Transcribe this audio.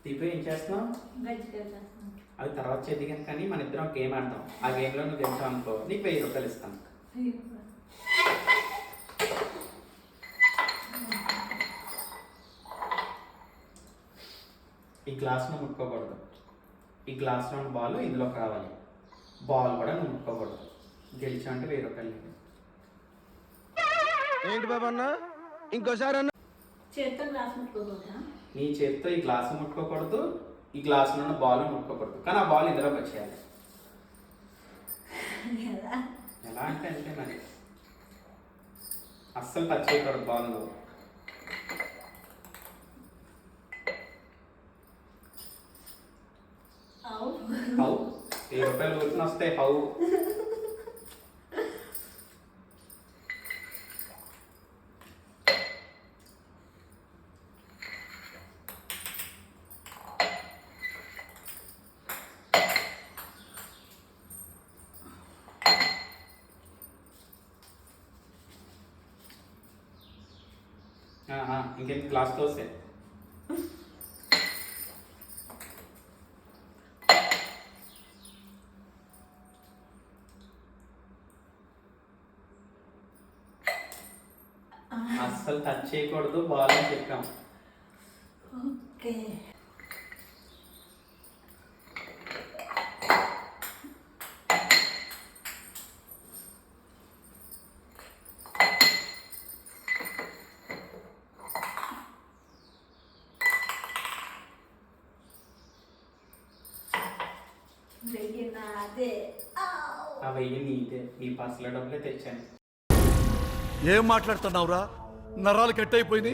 దీపు ఏం చేస్తున్నావు? అది తర్వాత చేద్దాం కానీ మన ఇద్దరం గేమ్ ఆడతాం. ఆ గేమ్లో నువ్వు గెలిచావు అనుకో నీకు 1000 రూపాయలు ఇస్తాను. ఈ గ్లాస్ను ముట్టుకోకూడదు. ఈ గ్లాస్లో ఉన్న బాల్ ఇందులోకి రావాలి. బాల్ కూడా నువ్వు ముట్టుకోకూడదు. గెలిచావు అంటే 1000 రూపాయలు. ఏంటి బాబా అన్న ఇంకోసారి అన్న చేత్తో గ్లాస్ ముట్టుకోకూడదా? నీ చేతితో ఈ గ్లాస్ ముట్టుకోకూడదు, ఈ గ్లాసులో ఉన్న బాల్ ముట్టుకోకూడదు. కానీ ఆ బాల్ ఇందులోకి వచ్చేయాలి. ఎలా అంటే అంతే మరి. అస్సలు టచ్ చేయకూడదు బాల్. హౌ 1000 రూపాయలు ఊరికి వస్తాయి. హౌ ఇంకేం గ్లాస్ తోసే. అస్సలు టచ్ చేయకూడదు బాల్ అని చెప్పాం. ఓకే. ఆ 1000 నీదే. నీ పర్సులో డబ్బులే తెచ్చాను. ఏం మాట్లాడుతున్నావురా? నరాలు కట్ అయిపోయింది.